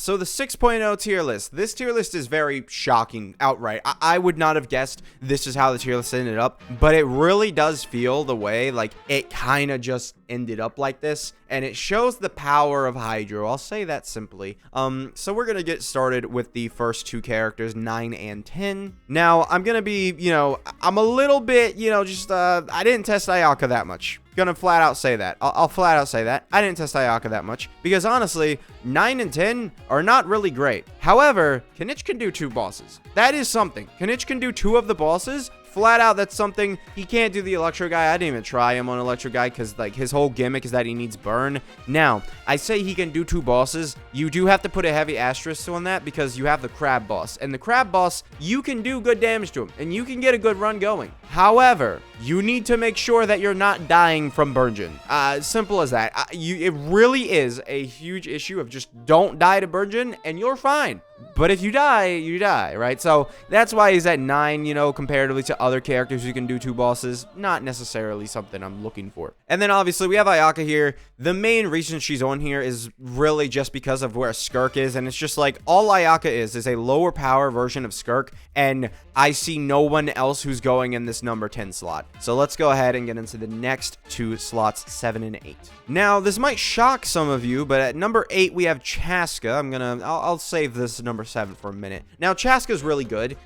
So the 6.0 tier list. This tier list is very shocking outright. I would not have guessed this is how the tier list ended up, but it really does feel the way like it kind of just ended up like this, and it shows the power of Hydro. I'll say that simply. So we're gonna get started with the first two characters, 9 and 10. Now I'm gonna be, I'm a little bit, I didn't test Ayaka that much. Gonna flat out say that. I'll flat out say that. I didn't test Ayaka that much because honestly, 9 and 10 are not really great. However, Kinich can do 2 bosses. That is something. Kinich can do 2 of the bosses. Flat out, that's something. He can't do the Electro guy. I didn't even try him on Electro guy because like his whole gimmick is that he needs burn. Now, I say he can do 2 bosses. You do have to put a heavy asterisk on that because you have the crab boss. And the crab boss, you can do good damage to him and you can get a good run going. However, you need to make sure that you're not dying from Burgeon. Simple as that. It really is a huge issue of just don't die to Burgeon and you're fine. But if you die, you die, right? So that's why he's at 9, comparatively to other characters who can do 2 bosses. Not necessarily something I'm looking for. And then obviously we have Ayaka here. The main reason she's on here is really just because of where Skirk is. And it's just like all Ayaka is a lower power version of Skirk. And I see no one else who's going in this number 10 slot. So let's go ahead and get into the next 2 slots, 7 and 8. Now, this might shock some of you, but at number 8, we have Chaska. I'll save this number 7 for a minute. Now, Chaska's really good.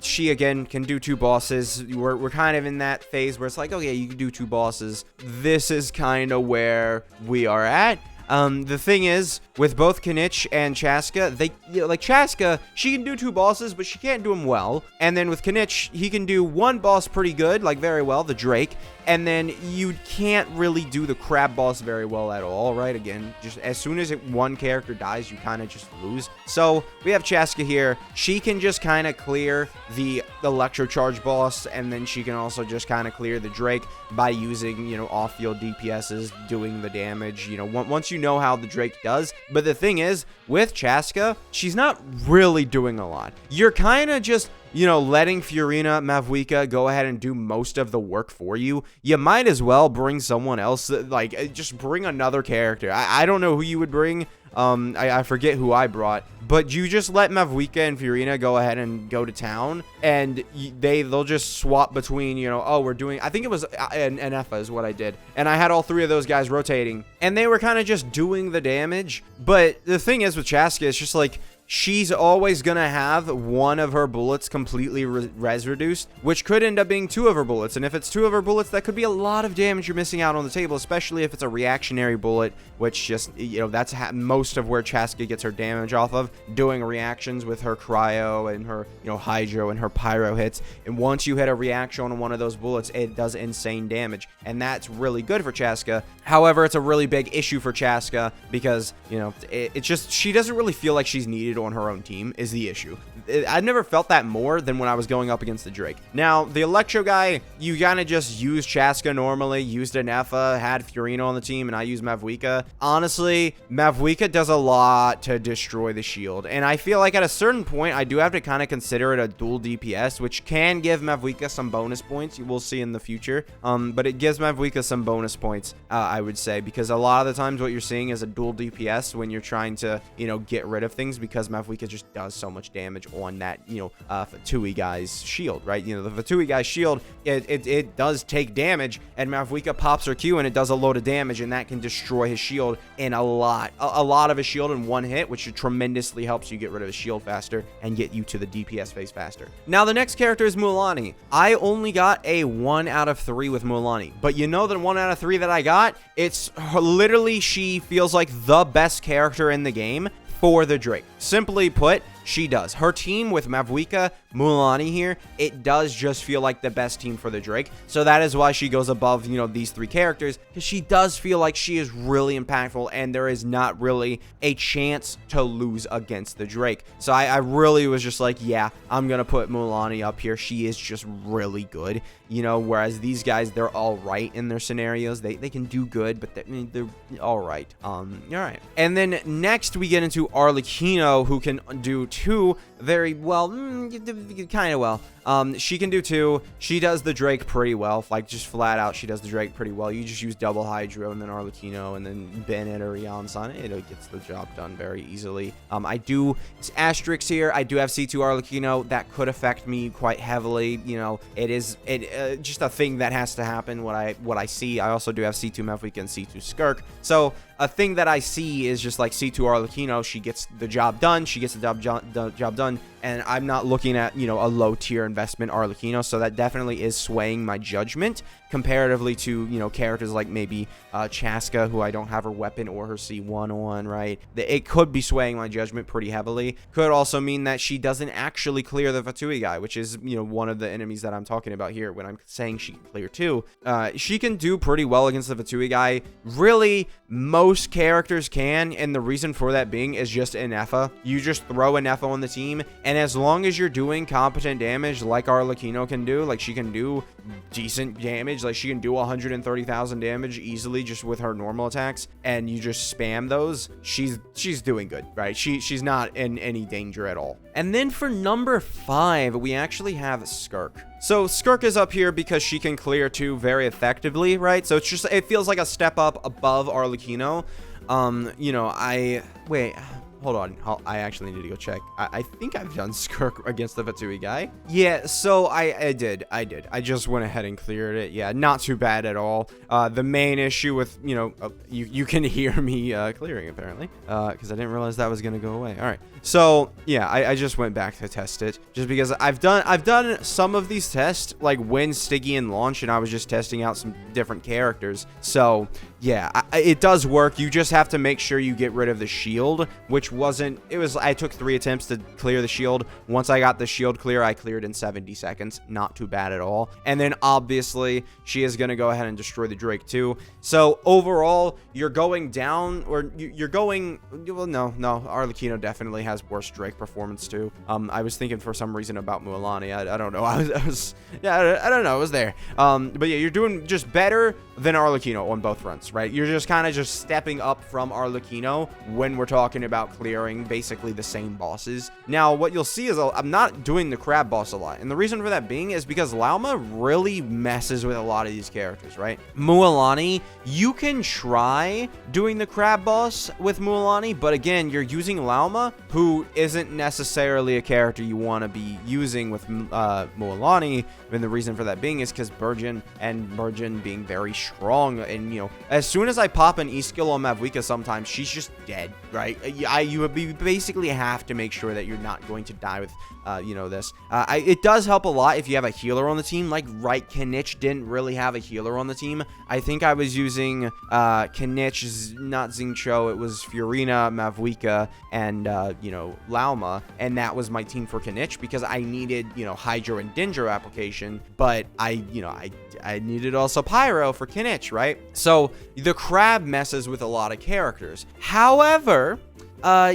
She, again, can do 2 bosses. We're kind of in that phase where it's like, okay, you can do 2 bosses. This is kind of where we are at. The thing is, with both Kinich and Chaska, like Chaska, she can do 2 bosses, but she can't do them well. And then with Kinich, he can do 1 boss pretty good, like very well, the Drake. And then you can't really do the crab boss very well at all, right? Again, just as soon as one character dies, you kind of just lose. So we have Chaska here. She can just kind of clear the Electro Charge boss, and then she can also just kind of clear the Drake by using, off-field DPSs, doing the damage, once you know how the Drake does. But the thing is, with Chaska, she's not really doing a lot. You're kind of just, letting Fiorina, Mavuika go ahead and do most of the work for you. You might as well bring someone else, just bring another character. I don't know who you would bring. I forget who I brought, but you just let Mavuika and Fiorina go ahead and go to town, and they'll just swap between, I think it was an Efa is what I did, and I had all 3 of those guys rotating, and they were kind of just doing the damage. But the thing is with Chaska, it's just like, she's always going to have 1 of her bullets completely res reduced, which could end up being 2 of her bullets. And if it's 2 of her bullets, that could be a lot of damage you're missing out on the table, especially if it's a reactionary bullet, which just, that's most of where Chaska gets her damage off of, doing reactions with her cryo and her, hydro and her pyro hits. And once you hit a reaction on one of those bullets, it does insane damage. And that's really good for Chaska. However, it's a really big issue for Chaska because, it's just, she doesn't really feel like she's needed on her own team is the issue. I've never felt that more than when I was going up against the Drake. Now, the Electro guy, you gotta just use Chaska normally, used an Efa, had Fiorina on the team, and I use Mavuika. Honestly, Mavuika does a lot to destroy the shield, and I feel like at a certain point, I do have to kind of consider it a dual DPS, which can give Mavuika some bonus points. You will see in the future, but it gives Mavuika some bonus points, I would say, because a lot of the times what you're seeing is a dual DPS when you're trying to, get rid of things, because Mavuika just does so much damage on that, Fatui guy's shield, right? The Fatui guy's shield, it does take damage, and Mavuika pops her Q and it does a load of damage, and that can destroy his shield in a lot of his shield in 1 hit, which tremendously helps you get rid of his shield faster and get you to the DPS phase faster. Now, the next character is Mualani. I only got a 1 out of 3 with Mualani, but the 1 out of 3 that I got, it's literally, she feels like the best character in the game for the Drake. Simply put, she does. Her team with Mavuika, Mualani here, it does just feel like the best team for the Drake. So that is why she goes above, these 3 characters, because she does feel like she is really impactful and there is not really a chance to lose against the Drake. So I really was just like, yeah, I'm going to put Mualani up here. She is just really good, whereas these guys, they're all right in their scenarios. They can do good, but they're all right. All right. And then next we get into Arlecchino, who can do 2 very well, kind of well. She can do 2. She does the Drake pretty well, like just flat out. She does the Drake pretty well. You just use double Hydro and then Arlecchino and then Bennett or Riance on it. It gets the job done very easily. I do asterisks here. I do have C2 Arlecchino. That could affect me quite heavily. You know, it is just a thing that has to happen. What I see. I also do have C2 Mavwika and C2 Skirk. So a thing that I see is just like C2 Arlecchino. She gets the job done. She gets the job done. And I'm not looking at, you know, a low tier investment Arlecchino. So that definitely is swaying my judgment comparatively to, you know, characters like maybe Chaska, who I don't have her weapon or her C1 on, right? It could be swaying my judgment pretty heavily. Could also mean that she doesn't actually clear the Fatui guy, which is, you know, one of the enemies that I'm talking about here when I'm saying she can clear too. She can do pretty well against the Fatui guy. Really, most characters can, and the reason for that being is just an Effa. You just throw an Effa on the team, and as long as you're doing competent damage like Arlecchino can do, like she can do decent damage, like she can do 130,000 damage easily just with her normal attacks, and you just spam those, she's doing good, right? She's not in any danger at all. And then for number 5, we actually have Skirk. So Skirk is up here because she can clear 2 very effectively, right? So it feels like a step up above Arlecchino. You know, wait, hold on. I actually need to go check. I think I've done Skirk against the Fatui guy. Yeah, so I did. I just went ahead and cleared it. Yeah, not too bad at all. The main issue with, you know, you can hear me clearing apparently, because I didn't realize that was going to go away. All right. So yeah, I just went back to test it just because I've done some of these tests like when Stygian launched, and I was just testing out some different characters. So yeah, it does work. You just have to make sure you get rid of the shield, which I took 3 attempts to clear the shield. Once I got the shield clear, I cleared in 70 seconds. Not too bad at all. And then obviously she is going to go ahead and destroy the Drake too. So overall, you're going down, or you're going, well, no, Arlecchino definitely has worse Drake performance too. I was thinking for some reason about Mualani. I don't know. I don't know. It was there. But yeah, you're doing just better than Arlecchino on both fronts, right? You're just kind of just stepping up from Arlecchino when we're talking about clearing basically the same bosses. Now, what you'll see is I'm not doing the crab boss a lot, and the reason for that being is because Lauma really messes with a lot of these characters, right? Mualani, you can try doing the crab boss with Mualani, but again, you're using Lauma, who isn't necessarily a character you want to be using with Mualani, and the reason for that being is because Burgeon being very strong, and you know, as soon as I pop an E-skill on Mavwika, sometimes she's just dead, right? You basically have to make sure that you're not going to die with, you know, this. It does help a lot if you have a healer on the team. Like, right, Kanich didn't really have a healer on the team. I think I was using Kanich, not Xingqiu. It was Furina, Mavwika, and, you know, Lauma. And that was my team for Kanich because I needed, you know, Hydro and Dendro application. But I needed also Pyro for Kanich, right? So the crab messes with a lot of characters. However,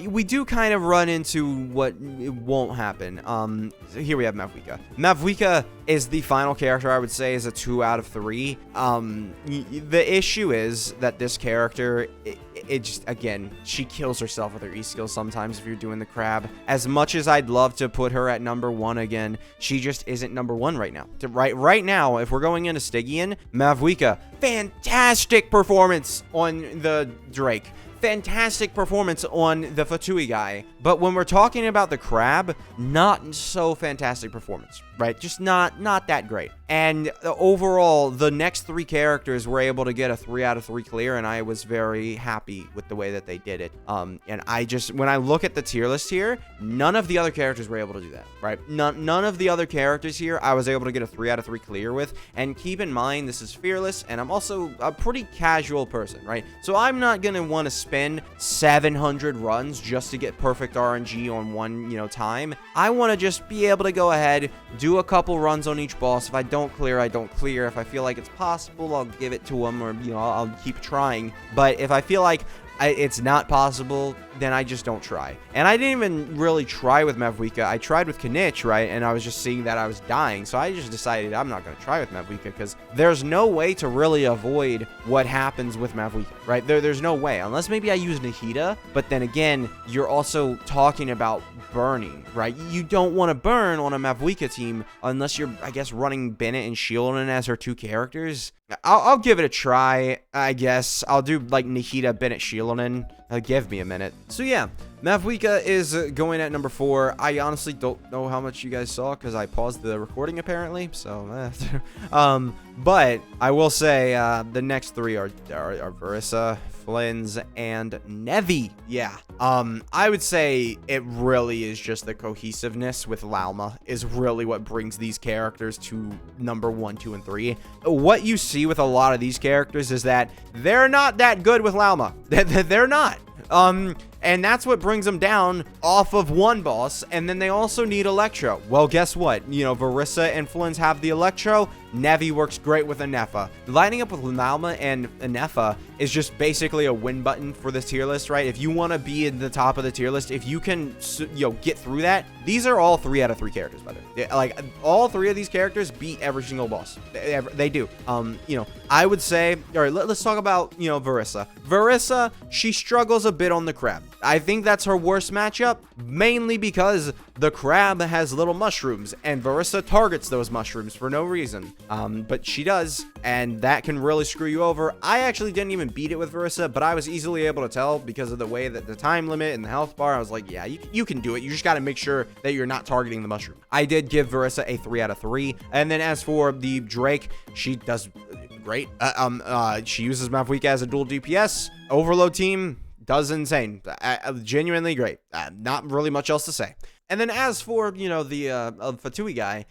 we do kind of run into what won't happen. So here we have Mavwika. Mavwika is the final character I would say is a 2 out of 3. The issue is that this character, it just, again, she kills herself with her E-skills sometimes if you're doing the crab. As much as I'd love to put her at number 1 again, she just isn't number 1 right now. Right now, if we're going into Stygian, Mavwika, fantastic performance on the Drake. Fantastic performance on the Fatui guy, but when we're talking about the crab, not so fantastic performance, right? Just not that great. And overall, the next 3 characters were able to get a 3 out of 3 clear, and I was very happy with the way that they did it. And I just, when I look at the tier list here, none of the other characters were able to do that, right? None of the other characters here I was able to get a 3 out of 3 clear with. And keep in mind, this is Fearless, and I'm also a pretty casual person, right? So I'm not gonna want to spend 700 runs just to get perfect RNG on one, you know, time. I want to just be able to go ahead, do a couple runs on each boss. If I don't clear, I don't clear. If I feel like it's possible, I'll give it to them, or, you know, I'll keep trying. But if I feel like it's not possible, then I just don't try. And I didn't even really try with Mavwika. I tried with Kanich, right? And I was just seeing that I was dying. So I just decided I'm not going to try with Mavwika because there's no way to really avoid what happens with Mavwika, right? There's no way. Unless maybe I use Nahida. But then again, you're also talking about burning, right? You don't want to burn on a Mavuika team unless you're, I guess, running Bennett and Shieldon as her 2 characters. I'll give it a try, I guess. I'll do like Nahida, Bennett, Shieldon. Give me a minute. So yeah, Mavuika is going at number 4. I honestly don't know how much you guys saw because I paused the recording apparently. So, but I will say the next 3 are Verissa, Flynn's, and Nevi. Yeah. I would say it really is just the cohesiveness with Lauma is really what brings these characters to number 1, 2, and 3. What you see with a lot of these characters is that they're not that good with Lauma. They're not. And that's what brings them down off of one boss, and then they also need Electro. Well, guess what? You know, Verissa and Flynn's have the Electro. Nevi works great with Anefa. Lining up with Lauma and Anefa is just basically a win button for this tier list, right? If you want to be in the top of the tier list, if you can, get through that, these are all 3 out of 3 characters, by the way. Like, all 3 of these characters beat every single boss. They do. I would say, all right, let's talk about, Verissa. Verissa, she struggles a bit on the crab. I think that's her worst matchup, mainly because the crab has little mushrooms, and Verissa targets those mushrooms for no reason. But she does, and that can really screw you over. I actually didn't even beat it with Verissa, but I was easily able to tell because of the way that the time limit and the health bar. I was like, yeah, you can do it. You just got to make sure that you're not targeting the mushroom. I did give Verissa a 3 out of 3. And then as for the Drake, she does great. She uses Mavuika as a dual DPS. Overload team does insane. Genuinely great. Not really much else to say. And then as for, the Fatui guy,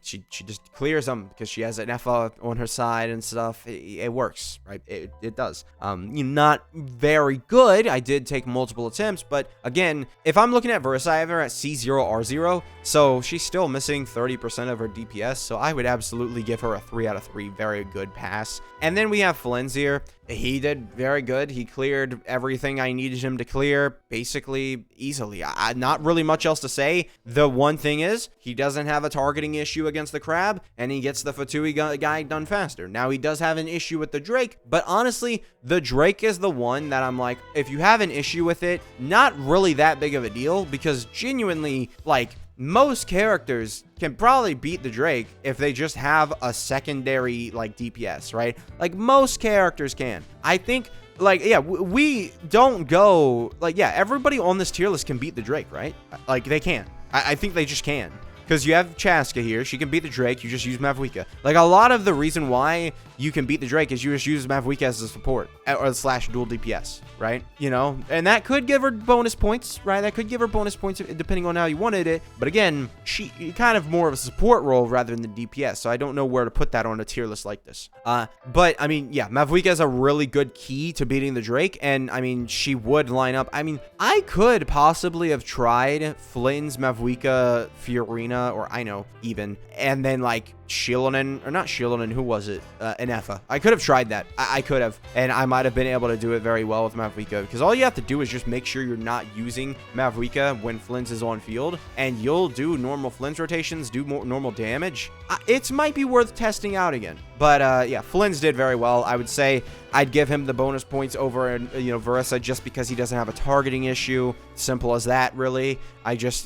she just clears him because she has an Efa on her side and stuff. It works, right? It does. Not very good. I did take multiple attempts, but again, if I'm looking at Verissa, I have her at C0, R0, so she's still missing 30% of her DPS, so I would absolutely give her a 3 out of 3. Very good pass. And then we have Flynn's here. He did very good. He cleared everything I needed him to clear basically easily. Not really much else to say. The one thing is he doesn't have a targeting issue against the crab, and he gets the Fatui guy done faster. Now he does have an issue with the Drake, but honestly, the Drake is the one that I'm like, if you have an issue with it, not really that big of a deal, because genuinely, like, most characters can probably beat the Drake if they just have a secondary, like, DPS, right? Like, most characters can. I think, like, yeah, we don't go, like, yeah, everybody on this tier list can beat the Drake, right? Like, they can. I think they just can. Because you have Chaska here. She can beat the Drake. You just use Mavuika. Like, a lot of the reason why you can beat the Drake is you just use Mavuika as a support. Or / dual DPS, right? And that could give her bonus points, right? That could give her bonus points depending on how you wanted it. But again, she kind of more of a support role rather than the DPS. So I don't know where to put that on a tier list like this. But, I mean, yeah, Mavuika is a really good key to beating the Drake. And, I mean, she would line up. I mean, I could possibly have tried Flynn's Mavuika Fiorina, or I know even, and then like Shieldon, or not Shieldon, who was it? Anefa. I could have tried that. I could have, and I might have been able to do it very well with Mavuika, because all you have to do is just make sure you're not using Mavuika when Flynn's is on field, and you'll do normal Flynn's rotations, do more normal damage. It might be worth testing out again. But yeah, Flynn's did very well. I would say I'd give him the bonus points over, Verissa, just because he doesn't have a targeting issue. Simple as that, really.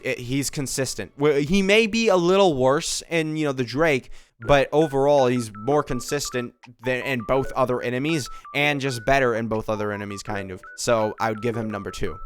He's consistent. He may be a little worse in, the Drake, but overall, he's more consistent than in both other enemies, and just better in both other enemies, kind of. So I would give him number 2.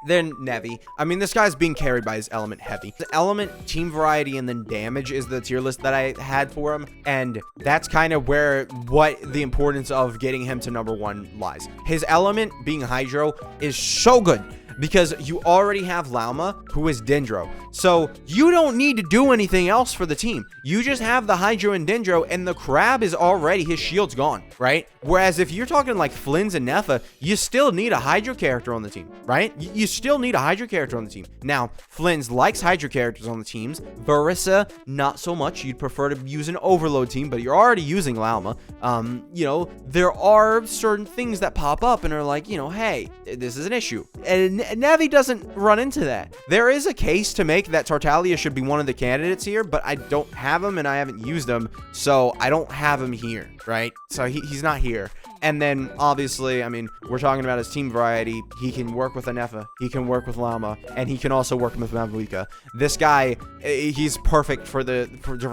Then Nevi. I mean, this guy's being carried by his element heavy. The element, team variety, and then damage is the tier list that I had for him. And that's kind of what the importance of getting him to number 1 lies. His element, being Hydro, is so good, because you already have Lauma, who is Dendro. So you don't need to do anything else for the team. You just have the Hydro and Dendro, and the crab is already, his shield's gone, right? Whereas if you're talking like Flynn's and Nefa, you still need a Hydro character on the team, right? You still need a Hydro character on the team. Now, Flynn's likes Hydro characters on the teams. Verissa, not so much. You'd prefer to use an overload team, but you're already using Lauma. There are certain things that pop up and are like, hey, this is an issue. And Nevi doesn't run into that. There is a case to make that Tartaglia should be one of the candidates here, but I don't have him and I haven't used him, so I don't have him here, right? So he's not here. And then, obviously, I mean, we're talking about his team variety. He can work with Anefa, he can work with Llama, and he can also work with Mavuika. This guy, he's perfect for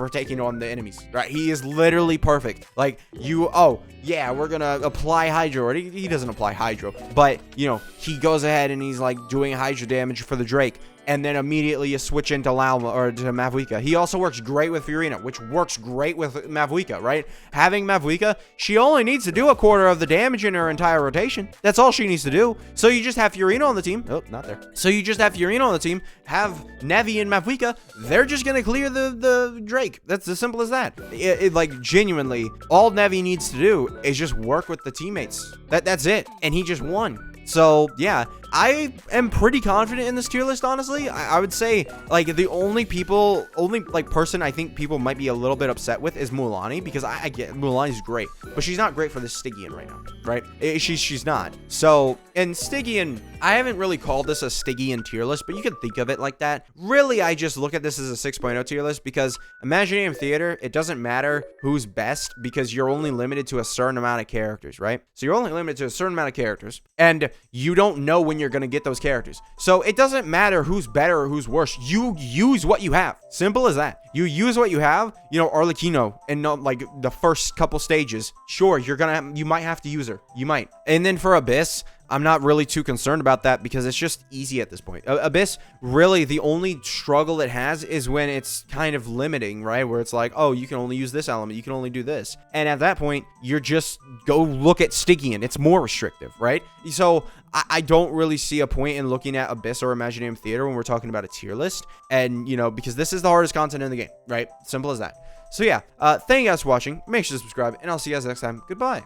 taking on the enemies, right? He is literally perfect. Like, oh, yeah, we're gonna apply Hydro, or he doesn't apply Hydro, but, you know, he goes ahead and he's, like, doing Hydro damage for the Drake. And then immediately you switch into Llama or to Mavuika. He also works great with Furina, which works great with Mavuika, right? Having Mavuika, she only needs to do a quarter of the damage in her entire rotation. That's all she needs to do. So you just have Furina on the team. Oh, not there. So you just have Furina on the team, have Nevi and Mavuika. They're just going to clear the Drake. That's as simple as that. Like, genuinely, all Nevi needs to do is just work with the teammates. That's it. And he just won. So, yeah, I am pretty confident in this tier list, honestly. I would say, like, the only person I think people might be a little bit upset with is Mulaney, because I get Mulani's great, but she's not great for the Stygian right now, right? She's not. So, and Stygian, I haven't really called this a Stygian tier list, but you can think of it like that. Really, I just look at this as a 6.0 tier list, because Imaginarium Theater, it doesn't matter who's best, because you're only limited to a certain amount of characters, right? So you're only limited to a certain amount of characters, and you don't know when you're going to get those characters. So it doesn't matter who's better or who's worse. You use what you have. Simple as that. You use what you have. You know, Arlecchino and like the first couple stages. Sure, you might have to use her. You might. And then for Abyss, I'm not really too concerned about that because it's just easy at this point. Abyss, really, the only struggle it has is when it's kind of limiting, right? Where it's like, oh, you can only use this element. You can only do this. And at that point, you're just go look at Stygian. It's more restrictive, right? So I don't really see a point in looking at Abyss or Imaginarium Theater when we're talking about a tier list. And, you know, because this is the hardest content in the game, right? Simple as that. So yeah, thank you guys for watching. Make sure to subscribe, and I'll see you guys next time. Goodbye.